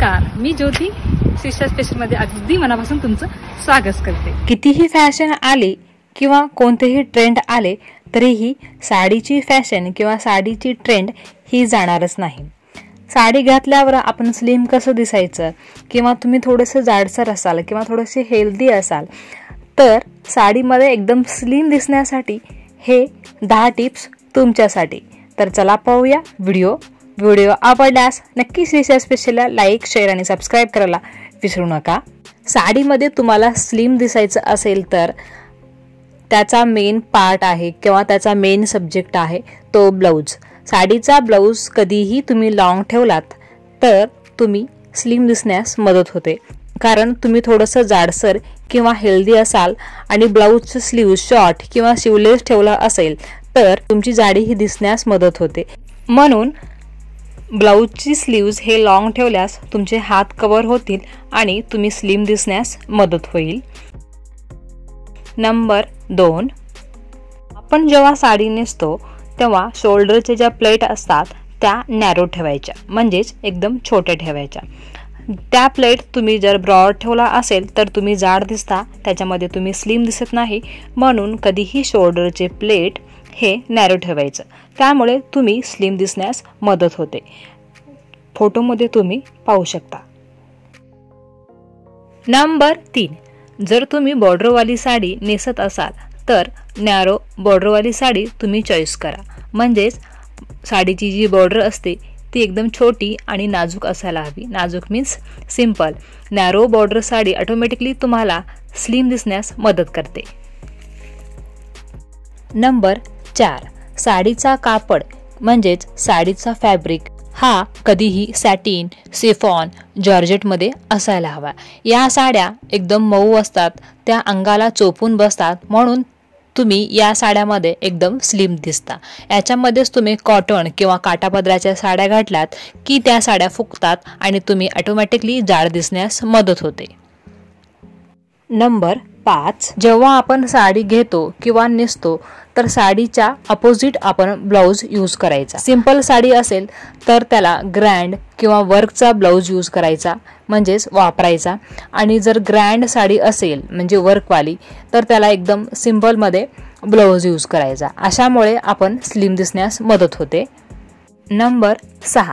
नमस्कार, मी ज्योती शिष्या स्पेशलमध्ये अगदी मनापासून तुमचं स्वागत करते। कितीही फॅशन आली किंवा कोणतेही ट्रेंड आले तरीही साडीची फॅशन किंवा साडीची ट्रेंड ही जाणारच नाही। साडी घातल्यावर आपण स्लिम कसं दिसायचं किंवा तुम्ही थोडंसं जाडसर असाल किंवा थोडेसे हेल्दी असाल तर साडीमध्ये एकदम स्लिम दिसण्यासाठी हे 10 टिप्स तुमच्यासाठी। तर चला पाहूया व्हिडिओ आवडल्यास नक्की शिष्या स्पेशलला लाईक, शेअर आणि सबस्क्राइब करायला विसरू नका। साडीमध्ये तुम्हाला स्लिम दिसायचं असेल तर त्याचा मेन पार्ट आहे किंवा त्याचा मेन सब्जेक्ट आहे तो ब्लाउज। साडीचा ब्लाउज कधीही तुम्ही लॉंग ठेवलात तर तुम्ही स्लिम दिसण्यास मदत होते, कारण तुम्ही थोडंसं जाडसर किंवा हेल्दी असाल आणि ब्लाउजचं स्लीव शॉर्ट किंवा स्लीवलेस ठेवला असेल तर तुमची जाडी ही दिसण्यास मदत होते। म्हणून ब्लाउजची स्लीव्ज हे लॉंग ठेवल्यास तुमचे हात कव्हर होतील आणि तुम्ही स्लिम दिसण्यास मदत होईल। नंबर 2, आपण जेव्हा साडी नेसतो तेव्हा शोल्डरचे ज्या प्लेट असतात त्या नॅरो ठेवायच्या, म्हणजेच एकदम छोट्या ठेवायच्या। त्या प्लेट तुम्ही जर ब्रॉड ठेवला असेल तर तुम्ही जाड दिसता, त्याच्यामध्ये तुम्ही स्लिम दिसत नाही। म्हणून कधीही शोल्डरचे प्लेट हे नॅरो ठेवायचं, त्यामुळे तुम्ही स्लिम दिसण्यास मदत होते। फोटोमध्ये तुम्ही पाहू शकता। नंबर 3, जर तुम्ही बॉर्डरवाली साडी नेसत असाल तर नॅरो बॉर्डरवाली साडी तुम्ही चॉईस करा, म्हणजेच साडीची जी बॉर्डर असते ती एकदम छोटी आणि नाजूक असायला हवी। नाजूक means simple. Narrow border sari automatically तुम्हाला स्लिम दिसण्यास मदत करते। नंबर 4, साडीचा कापड म्हणजेच साडीचा फॅब्रिक हा कधीही सॅटिन, सिफॉन, जॉर्जेटमध्ये असायला हवा। या साड्या एकदम मऊ असतात, त्या अंगाला चोपून बसतात, म्हणून तुम्ही या साड्यामध्ये एकदम स्लिम दिसता। याच्यामध्येच तुम्ही कॉटन किंवा काठापदराच्या साड्या घातल्यात की त्या साड्या फुगतात आणि तुम्ही ऑटोमॅटिकली जाड दिसण्यास मदत होते। नंबर 5, जेव्हा आपण साडी घेतो किंवा नेसतो तर साडीच्या अपोजिट आपण ब्लाउज यूज करायचा। सिंपल साडी असेल तर त्याला ग्रँड किंवा वर्कचा ब्लाउज यूज करायचा, म्हणजेच वापरायचा। आणि जर ग्रँड साडी असेल म्हणजे वर्कवाली तर त्याला एकदम सिंपलमध्ये ब्लाउज यूज करायचा। अशामुळे आपण स्लिम दिसण्यास मदत होते। नंबर 6,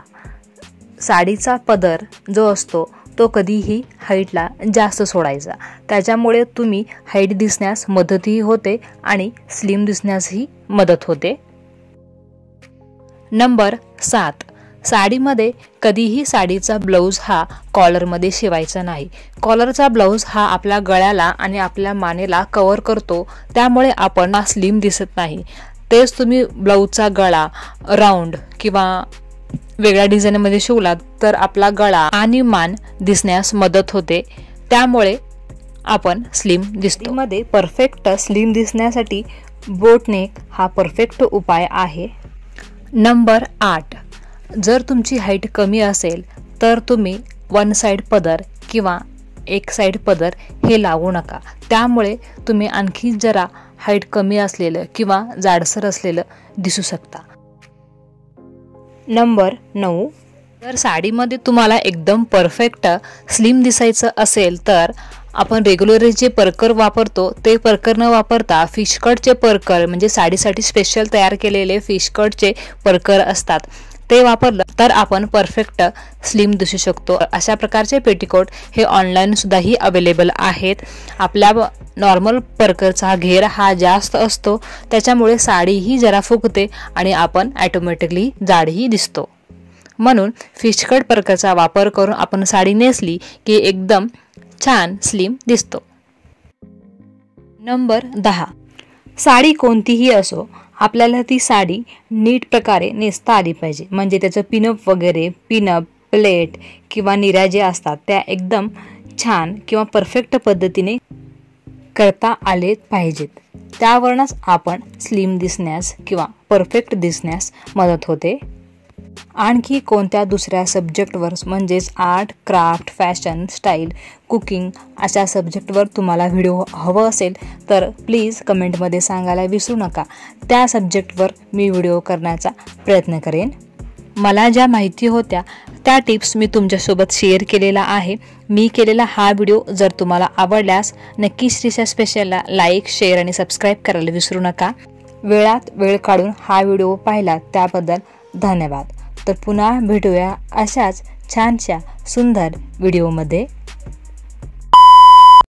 साडीचा पदर जो असतो तो कधीही हाईटला जास्त सोडायचा, त्याच्यामुळे तुम्ही हाईट दिसण्यास मदतही होते आणि स्लिम दिसण्यासही मदत होते। नंबर 7, साडीमध्ये कधीही साडीचा ब्लाउज हा कॉलरमध्ये शिवायचा नाही। कॉलरचा ब्लाउज हा आपल्या गळ्याला आणि आपल्या मानेला कव्हर करतो, त्यामुळे आपण स्लिम दिसत नाही। तेच तुम्ही ब्लाउजचा गळा राऊंड किंवा वेगळ्या डिझाईनमध्ये शिवलात तर आपला गळा आणि मान दिसण्यास मदत होते, त्यामुळे आपण स्लिम दिसतो। मध्ये परफेक्ट स्लिम दिसण्यासाठी बोटनेक हा परफेक्ट उपाय आहे। नंबर 8, जर तुमची हाईट कमी असेल तर तुम्ही वन साइड पदर किंवा एक साइड पदर हे लावू नका, त्यामुळे तुम्ही आणखी जरा हाईट कमी असलेलं किंवा जाडसर असलेलं दिसू शकता। नंबर 9, जर साडीमध्ये तुम्हाला एकदम परफेक्ट स्लिम दिसायचं असेल तर आपण रेग्युलर जे परकर वापरतो ते परकर न वापरता फिश कटचे परकर, म्हणजे साडीसाठी स्पेशल तयार केलेले फिश कटचे परकर असतात, ते वापरलं तर आपण परफेक्ट स्लिम दिसू शकतो। अशा प्रकारचे पेटीकोट हे ऑनलाईन सुद्धाही अवेलेबल आहेत। आपल्या नॉर्मल परकरचा घेर हा जास्त असतो, त्याच्यामुळे साडीही जरा फुगते आणि आपण ऑटोमॅटिकली जाडही दिसतो। म्हणून फिश कट परकरचा वापर करून आपण साडी नेसली की एकदम छान स्लिम दिसतो। नंबर 10, साडी कोणतीही असो आपल्याला ती साडी नीट प्रकारे नेसता आली पाहिजे, म्हणजे त्याचं पिनअप वगैरे पिनअप प्लेट किंवा निऱ्या जे असतात त्या एकदम छान किंवा परफेक्ट पद्धतीने करता आले पाहिजेत, त्यावरूनच आपण स्लिम दिसण्यास किंवा परफेक्ट दिसण्यास मदत होते। आणखी कोणत्या दुसऱ्या सब्जेक्टवर म्हणजेच art, craft, fashion, style, cooking अशा सब्जेक्टवर तुम्हाला व्हिडिओ हवं असेल तर प्लीज कमेंटमध्ये सांगायला विसरू नका। त्या सब्जेक्टवर मी व्हिडिओ करण्याचा प्रयत्न करेन। मला ज्या माहिती होत्या त्या टिप्स मी तुमच्यासोबत शेअर केलेला आहे. मी केलेला हा व्हिडिओ जर तुम्हाला आवडल्यास नक्की श्रीशा स्पेशलला लाईक, शेअर आणि सबस्क्राईब करायला विसरू नका. वेळात वेळ काढून हा व्हिडिओ पाहिला त्याबद्दल धन्यवाद. तर पुन्हा भेटूया अशाच छानशा सुंदर व्हिडिओमध्ये.